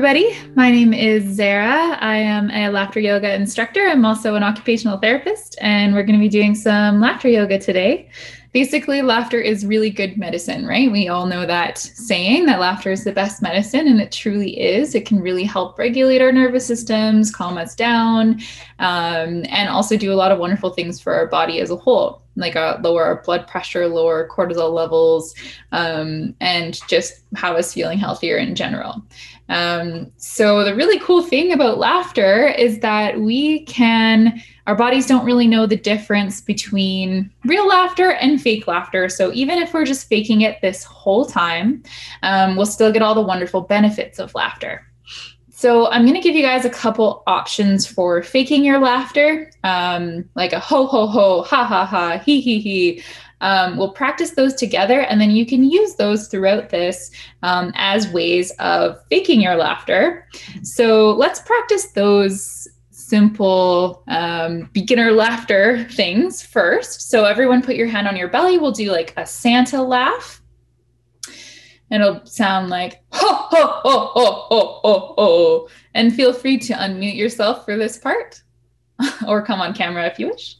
everybody. My name is Zara. I am a laughter yoga instructor. I'm also an occupational therapist, and we're going to be doing some laughter yoga today. Basically, laughter is really good medicine, right? We all know that saying that laughter is the best medicine, and it truly is. It can really help regulate our nervous systems, calm us down, and also do a lot of wonderful things for our body as a whole, like lower our blood pressure, lower cortisol levels, and just have us feeling healthier in general. So the really cool thing about laughter is that our bodies don't really know the difference between real laughter and fake laughter. So even if we're just faking it this whole time, we'll still get all the wonderful benefits of laughter. So I'm going to give you guys a couple options for faking your laughter, like a ho, ho, ho, ha, ha, ha, he, he, he. We'll practice those together, and then you can use those throughout this as ways of faking your laughter. So let's practice those simple beginner laughter things first. So everyone put your hand on your belly. We'll do like a Santa laugh. It'll sound like ho, ho, ho, ho, ho, ho, ho. And feel free to unmute yourself for this part or come on camera if you wish.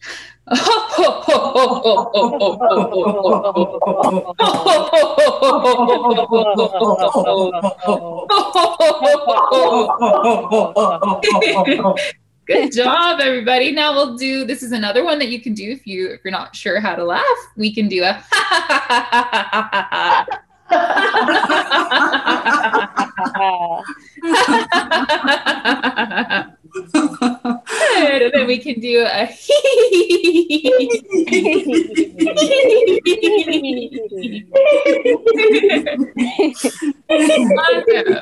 Good job, everybody. Now this is another one that you can do if you're not sure how to laugh. We can do a Good. And then we can do a Awesome.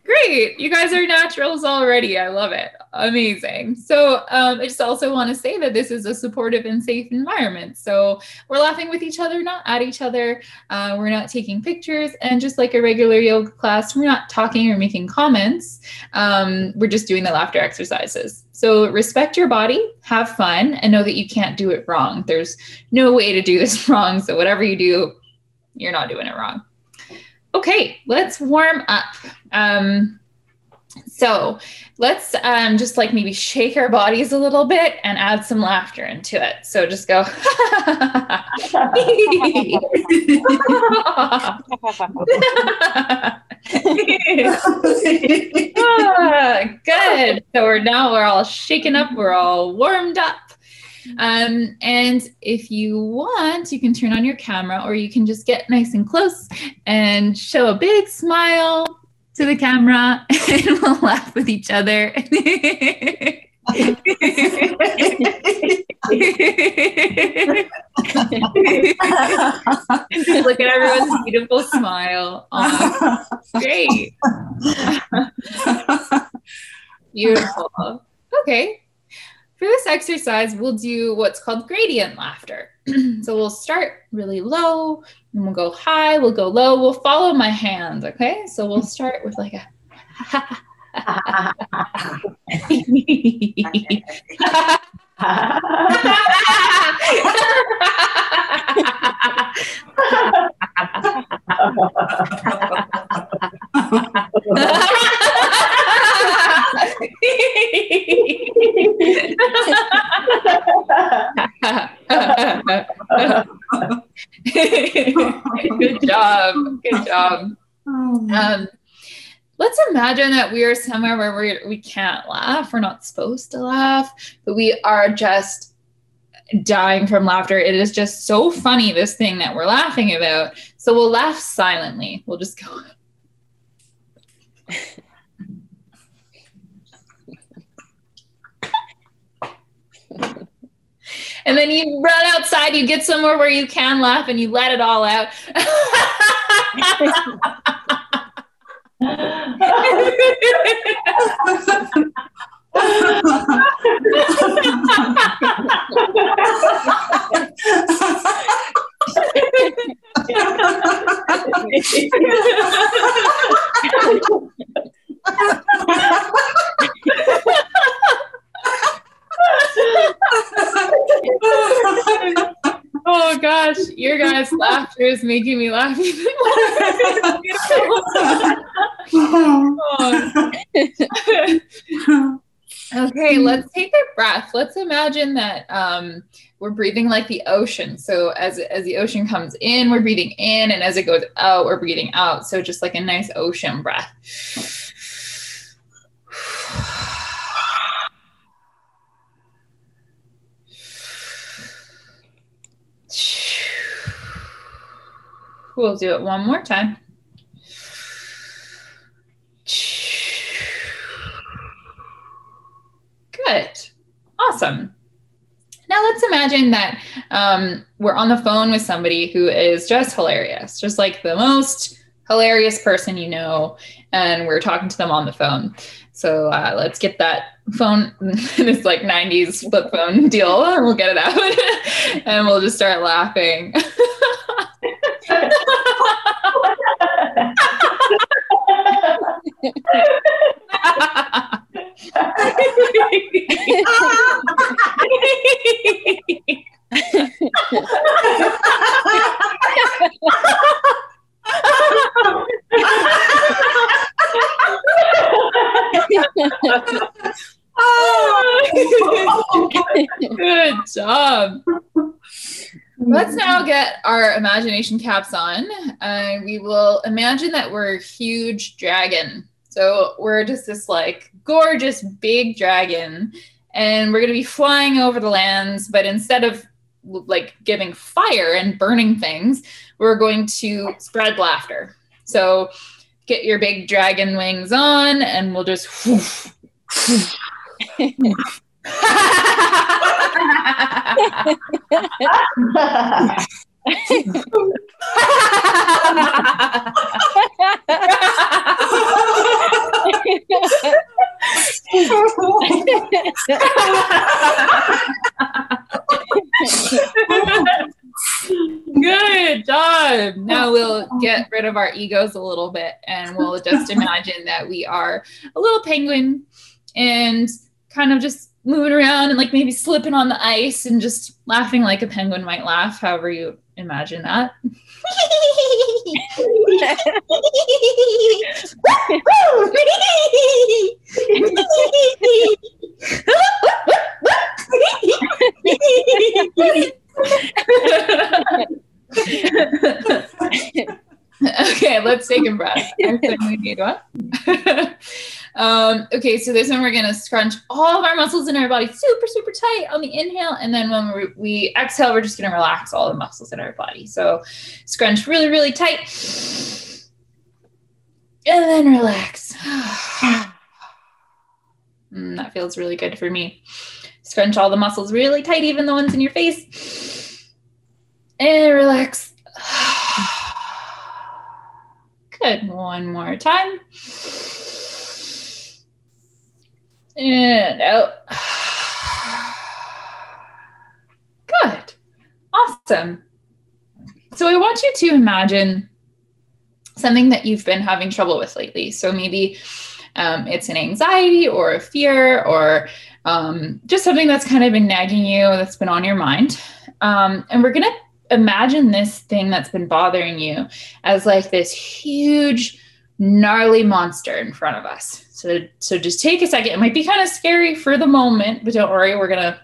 Great. You guys are naturals already. I love it. Amazing. So I just also want to say that this is a supportive and safe environment. So we're laughing with each other, not at each other. We're not taking pictures. And just like a regular yoga class, we're not talking or making comments. We're just doing the laughter exercises. So respect your body, have fun, and know that you can't do it wrong. There's no way to do this wrong. So whatever you do, you're not doing it wrong. Okay, let's warm up. So let's just like maybe shake our bodies a little bit and add some laughter into it. So just go. Good. So we're all shaken up. We're all warmed up. And if you want, you can turn on your camera, or you can just get nice and close and show a big smile to the camera, and we'll laugh with each other. And just look at everyone's beautiful smile. Oh, great. Beautiful. Okay. For this exercise, we'll do what's called gradient laughter. So we'll start really low, and we'll go high, we'll go low, we'll follow my hand, okay? So we'll start with like a Good job. Good job. Let's imagine that we are somewhere where we can't laugh. We're not supposed to laugh, but we are just dying from laughter. It is just so funny, this thing that we're laughing about. So we'll laugh silently. We'll just go. And then you run outside, you get somewhere where you can laugh, and you let it all out. Oh gosh, your guys' laughter is making me laugh even more. Okay, let's take a breath. Let's imagine that we're breathing like the ocean. So as the ocean comes in, we're breathing in, and as it goes out, we're breathing out. So just like a nice ocean breath. We'll do it one more time. Good. Awesome. Now let's imagine that we're on the phone with somebody who is just hilarious, just like the most hilarious person you know, and we're talking to them on the phone. So let's get that phone, this like 90s flip phone deal, and we'll get it out and we'll just start laughing. Good job. Let's now get our imagination caps on. We will imagine that we're a huge dragon. So we're just this like gorgeous big dragon, and we're going to be flying over the lands, but instead of like giving fire and burning things, we're going to spread laughter. So get your big dragon wings on, and we'll just Good job. Now we'll get rid of our egos a little bit, and we'll just imagine that we are a little penguin and kind of just moving around and like maybe slipping on the ice and just laughing like a penguin might laugh, however you imagine that. Okay, let's take a breath. I think we need one. Okay, so this one we're going to scrunch all of our muscles in our body super, super tight on the inhale. And then when we exhale, we're just going to relax all the muscles in our body. So scrunch really, really tight. And then relax. That feels really good for me. Scrunch all the muscles really tight, even the ones in your face. And relax. Good. One more time. And out. Good. Awesome. So I want you to imagine something that you've been having trouble with lately. So maybe it's an anxiety or a fear or just something that's kind of been nagging you, that's been on your mind. And we're going to imagine this thing that's been bothering you as like this huge, gnarly monster in front of us. So just take a second. It might be kind of scary for the moment, but don't worry, we're gonna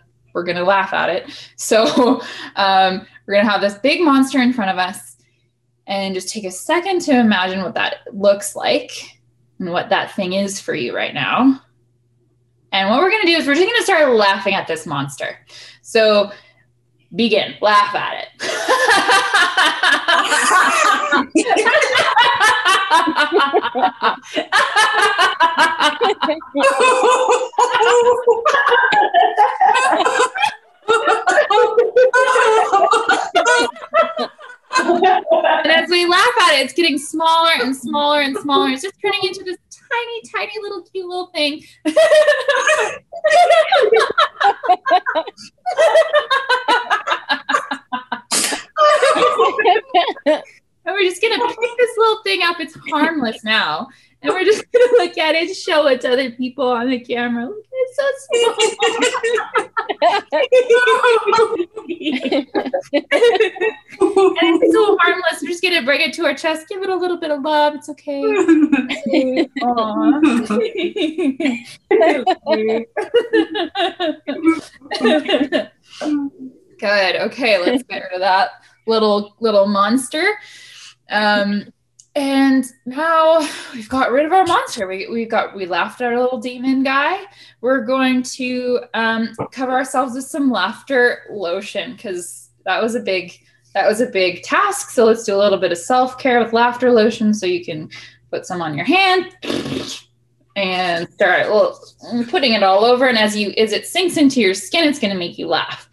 laugh at it. So we're gonna have this big monster in front of us, and just take a second to imagine what that looks like and what that thing is for you right now. And what we're gonna do is we're just gonna start laughing at this monster. So begin, laugh at it. And as we laugh at it, it's getting smaller and smaller and smaller. It's just turning into this tiny, tiny little cute little thing. And we're just gonna pick this little thing up. It's harmless now. And we're just gonna look at it, show it to other people on the camera. Look, it's so small. it's so harmless. We're just gonna bring it to our chest, give it a little bit of love. It's okay. Good. Okay, let's get rid of that little monster. And now we've got rid of our monster. We laughed at our little demon guy. We're going to cover ourselves with some laughter lotion, because that was a big task. So let's do a little bit of self-care with laughter lotion. So you can put some on your hand and start putting it all over. And as it sinks into your skin, it's going to make you laugh.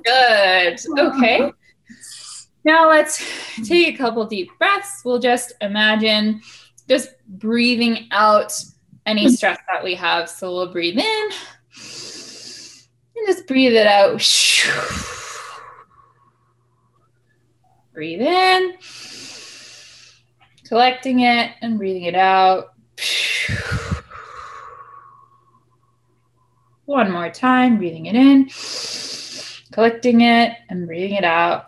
Good. Okay. Now let's take a couple deep breaths. We'll just imagine just breathing out any stress that we have. So we'll breathe in and just breathe it out. Breathe in, collecting it and breathing it out. One more time, breathing it in, collecting it and breathing it out.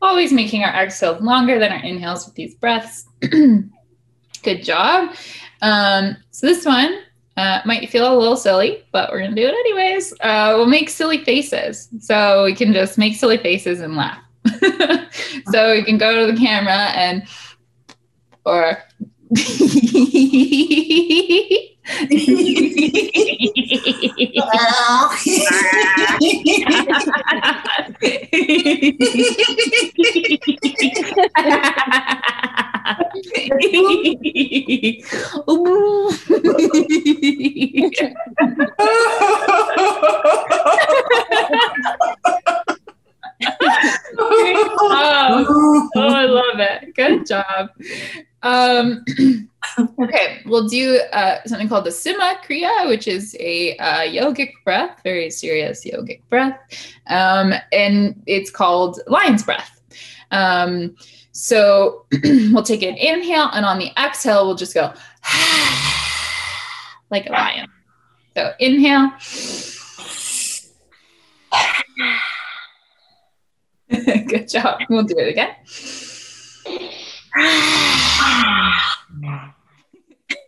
Always making our exhales longer than our inhales with these breaths. Good job. So this one might feel a little silly, but we're going to do it anyways. We'll make silly faces. So we can just make silly faces and laugh. So we can go to the camera or I love it. Good job. Okay, we'll do something called the Sima Kriya, which is a yogic breath, very serious yogic breath, and it's called lion's breath. So we'll take an inhale, and on the exhale, we'll just go like a lion. So inhale. Good job. We'll do it again.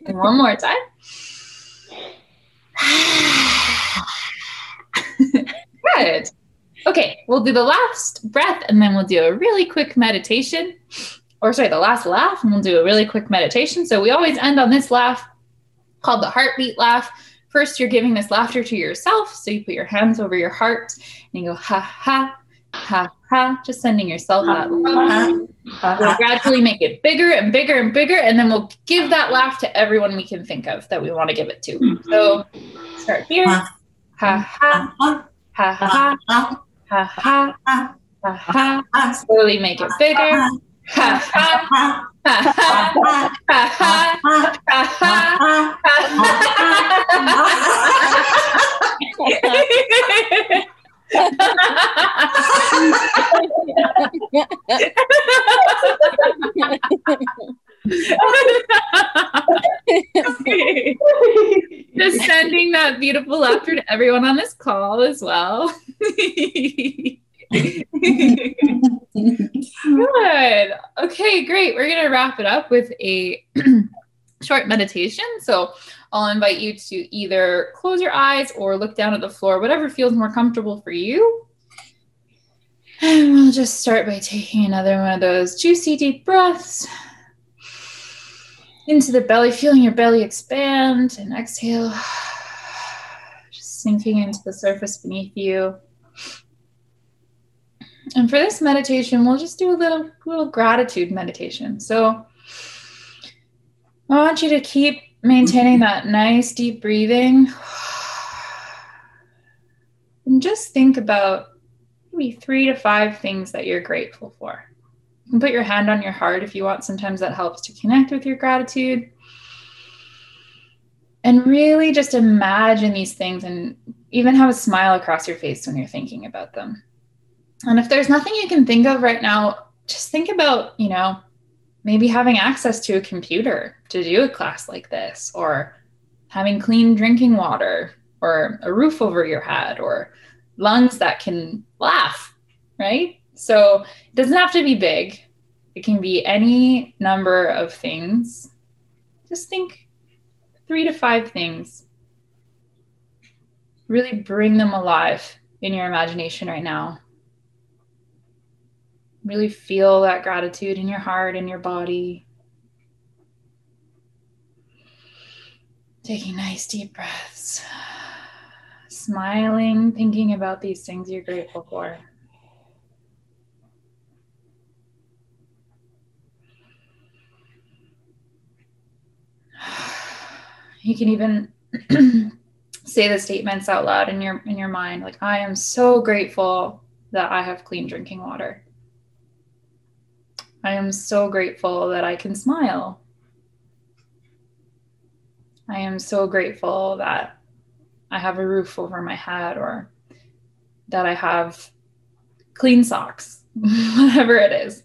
And one more time. Good. Okay, we'll do the last breath and then we'll do a really quick meditation. Or sorry, the last laugh, and we'll do a really quick meditation. So we always end on this laugh called the heartbeat laugh. First, you're giving this laughter to yourself. So you put your hands over your heart and you go ha ha. Ha ha, just sending yourself that love. We'll gradually make it bigger and bigger and bigger, and then we'll give that laugh to everyone we can think of that we want to give it to. So start here. Ha ha, ha ha, ha ha, ha ha. Slowly make it bigger. Ha ha, ha ha, ha ha, ha ha, ha ha. Just sending that beautiful laughter to everyone on this call as well. Good. Okay, great. We're going to wrap it up with a short meditation. So I'll invite you to either close your eyes or look down at the floor, whatever feels more comfortable for you. And we'll just start by taking another one of those juicy deep breaths into the belly, feeling your belly expand, and exhale, just sinking into the surface beneath you. And for this meditation, we'll just do a little gratitude meditation. So I want you to keep maintaining that nice deep breathing. And just think about maybe 3 to 5 things that you're grateful for. You can put your hand on your heart if you want. Sometimes that helps to connect with your gratitude. And really just imagine these things and even have a smile across your face when you're thinking about them. And if there's nothing you can think of right now, just think about, maybe having access to a computer to do a class like this, or having clean drinking water, or a roof over your head, or lungs that can laugh, right? So it doesn't have to be big. It can be any number of things. Just think 3 to 5 things. Really bring them alive in your imagination right now. Really feel that gratitude in your heart and your body. Taking nice deep breaths. Smiling, thinking about these things you're grateful for. You can even say the statements out loud in your mind, like, I am so grateful that I have clean drinking water. I am so grateful that I can smile. I am so grateful that I have a roof over my head, or that I have clean socks, whatever it is.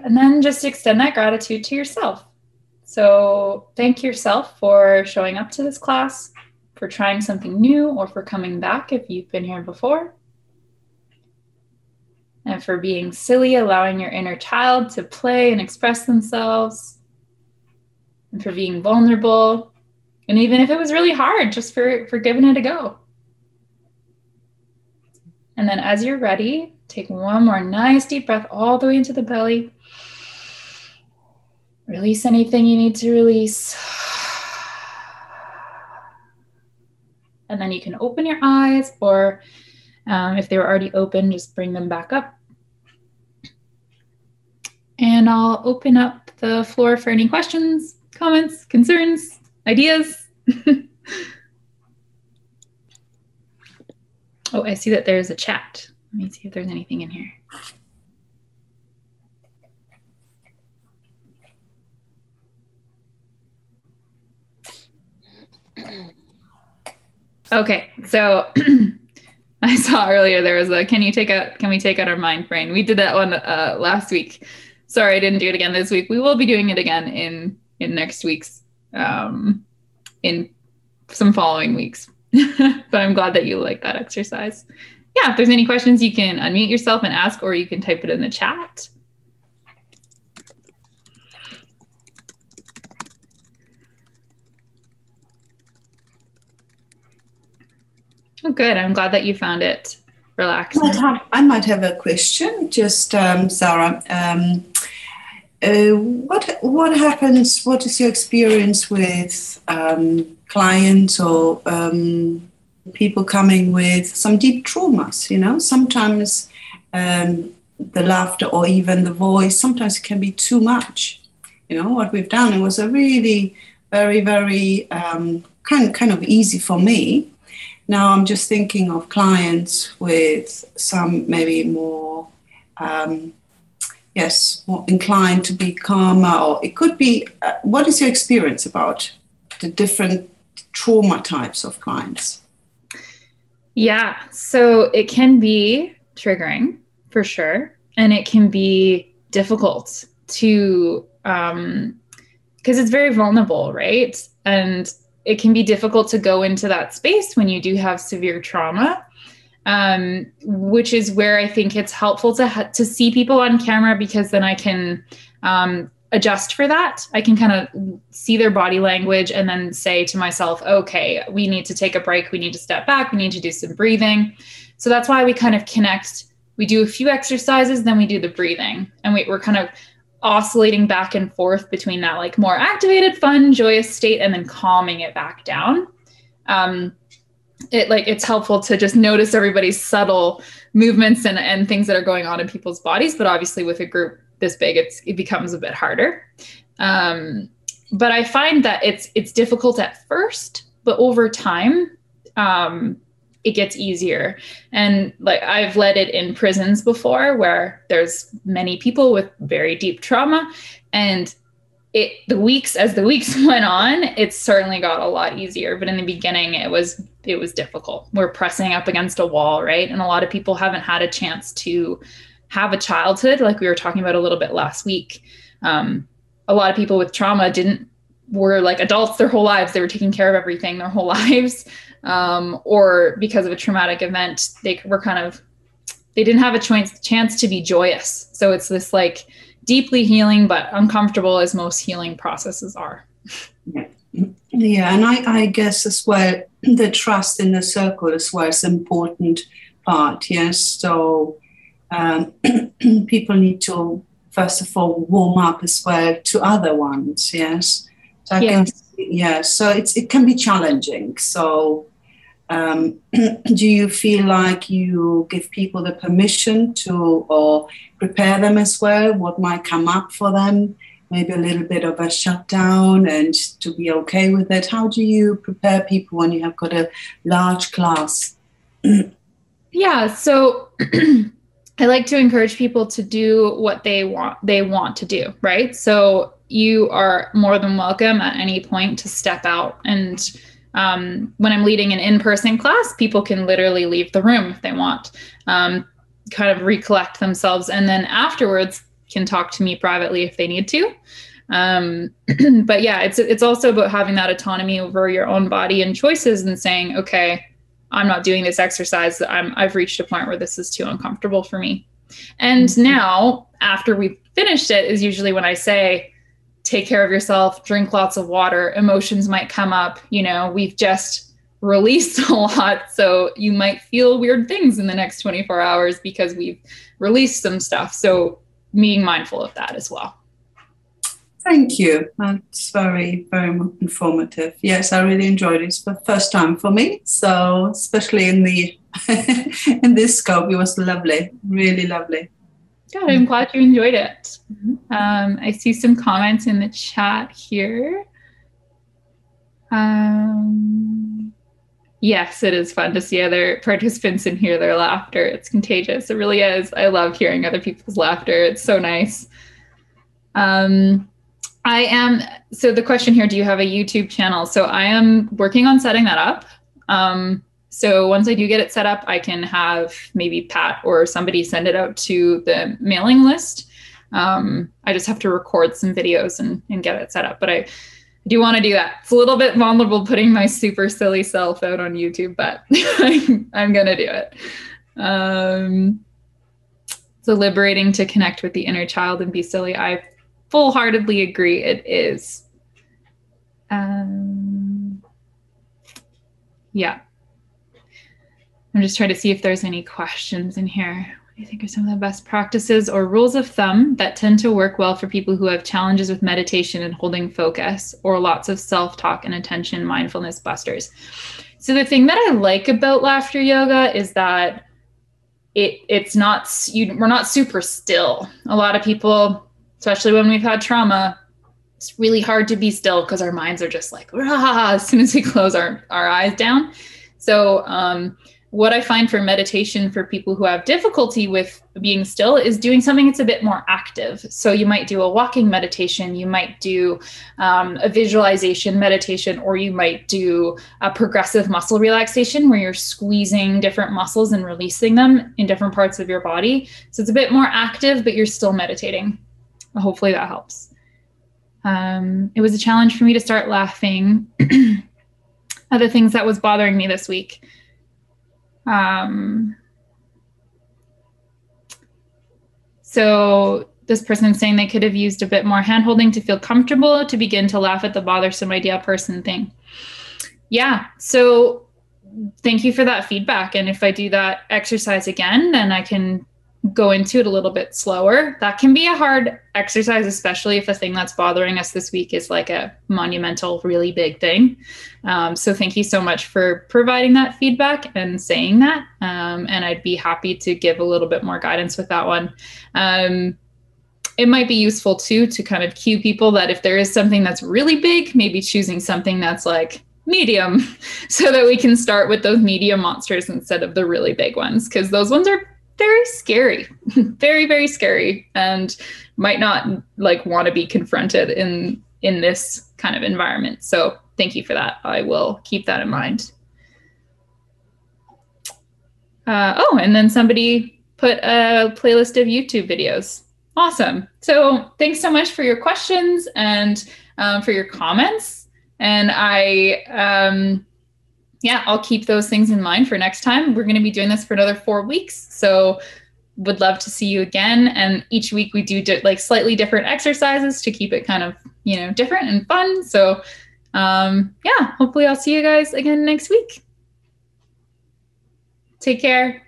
And then just extend that gratitude to yourself. So thank yourself for showing up to this class, for trying something new, or for coming back if you've been here before. And for being silly, allowing your inner child to play and express themselves. And for being vulnerable. And even if it was really hard, just for giving it a go. And then as you're ready, take one more nice deep breath all the way into the belly. Release anything you need to release. And then you can open your eyes, or if they were already open, just bring them back up. And I'll open up the floor for any questions, comments, concerns, ideas. Oh, I see that there's a chat. Let me see if there's anything in here. Okay, so I saw earlier there was a, can we take out our mind brain? We did that one last week. Sorry, I didn't do it again this week. We will be doing it again in next week's, in some following weeks. But I'm glad that you like that exercise. Yeah, if there's any questions, you can unmute yourself and ask, or you can type it in the chat. Oh, good. I'm glad that you found it relaxing. I might have a question. Just, Zara, what happens, what is your experience with clients or people coming with some deep traumas? Sometimes the laughter or even the voice, sometimes it can be too much. What we've done, it was a really very, very kind of easy for me. Now I'm just thinking of clients with some maybe more, more inclined to be calmer, or it could be, what is your experience about the different trauma types of clients? Yeah, so it can be triggering for sure. And it can be difficult to, because it's very vulnerable, right? And it can be difficult to go into that space when you do have severe trauma, which is where I think it's helpful to see people on camera, because then I can adjust for that. I can kind of see their body language and then say to myself, okay, we need to take a break. We need to step back. We need to do some breathing. So that's why we kind of connect. We do a few exercises, then we do the breathing, and we're kind of oscillating back and forth between that like more activated, fun, joyous state and then calming it back down. It's helpful to just notice everybody's subtle movements and things that are going on in people's bodies. But obviously with a group this big, it becomes a bit harder. But I find that it's difficult at first, but over time, it gets easier. And like I've led it in prisons before where there's many people with very deep trauma, and as the weeks went on, it certainly got a lot easier. But in the beginning, it was difficult. We're pressing up against a wall, right? And a lot of people haven't had a chance to have a childhood, like we were talking about a little bit last week. A lot of people with trauma were like adults their whole lives. They were taking care of everything their whole lives. Or because of a traumatic event, they didn't have a chance to be joyous. So it's this like deeply healing, but uncomfortable as most healing processes are. Yeah. And I guess as well, the trust in the circle as well is an important part. Yes. So people need to, first of all, warm up as well to other ones. Yes. So so it can be challenging. So do you feel like you give people the permission to, or prepare them as well, what might come up for them, maybe a little bit of a shutdown and to be okay with it? How do you prepare people when you have got a large class? Yeah, so I like to encourage people to do what they want to do, right? So you are more than welcome at any point to step out. And when I'm leading an in-person class, people can literally leave the room if they want, kind of recollect themselves, and then afterwards can talk to me privately if they need to. But yeah, it's also about having that autonomy over your own body and choices and saying, okay, I'm not doing this exercise. I've reached a point where this is too uncomfortable for me. And now, after we've finished it, is usually when I say, take care of yourself, drink lots of water. Emotions might come up. We've just released a lot. So you might feel weird things in the next 24 hours because we've released some stuff. So being mindful of that as well. Thank you. That's very, very informative. Yes, I really enjoyed it. It's the first time for me. So especially in this scope, it was lovely, really lovely. Good. I'm glad you enjoyed it. I see some comments in the chat here. Yes, it is fun to see other participants and hear their laughter. It's contagious. It really is. I love hearing other people's laughter. It's so nice. So the question here, do you have a YouTube channel? So I am working on setting that up. So once I do get it set up, I can have maybe Pat or somebody send it out to the mailing list. I just have to record some videos and get it set up. But I do want to do that. It's a little bit vulnerable putting my super silly self out on YouTube, but I'm going to do it. So liberating to connect with the inner child and be silly. I full-heartedly agree it is. Yeah. I'm just trying to see if there's any questions in here. What do you think are some of the best practices or rules of thumb that tend to work well for people who have challenges with meditation and holding focus, or lots of self-talk and attention mindfulness busters? So the thing that I like about laughter yoga is that we're not super still. A lot of people, especially when we've had trauma, it's really hard to be still because our minds are just like, rah, as soon as we close our eyes down. So what I find for meditation for people who have difficulty with being still is doing something that's a bit more active. So you might do a walking meditation, you might do a visualization meditation, or you might do a progressive muscle relaxation where you're squeezing different muscles and releasing them in different parts of your body. So it's a bit more active, but you're still meditating. Hopefully that helps. It was a challenge for me to start laughing. Other things that was bothering me this week. So this person saying they could have used a bit more hand-holding to feel comfortable to begin to laugh at the bothersome idea person thing. Yeah, so thank you for that feedback. And if I do that exercise again, then I can go into it a little bit slower. That can be a hard exercise, especially if the thing that's bothering us this week is like a monumental, really big thing. So thank you so much for providing that feedback and saying that. And I'd be happy to give a little bit more guidance with that one. It might be useful too, to kind of cue people that if there is something that's really big, maybe choosing something that's like medium, so that we can start with those medium monsters instead of the really big ones, because those ones are very scary, very, very scary, and might not like want to be confronted in this kind of environment. So thank you for that. I will keep that in mind. Oh, and then somebody put a playlist of YouTube videos. Awesome. So thanks so much for your questions and for your comments. And I'll keep those things in mind for next time. We're going to be doing this for another 4 weeks. So would love to see you again. And each week we do like slightly different exercises to keep it kind of, different and fun. So hopefully I'll see you guys again next week. Take care.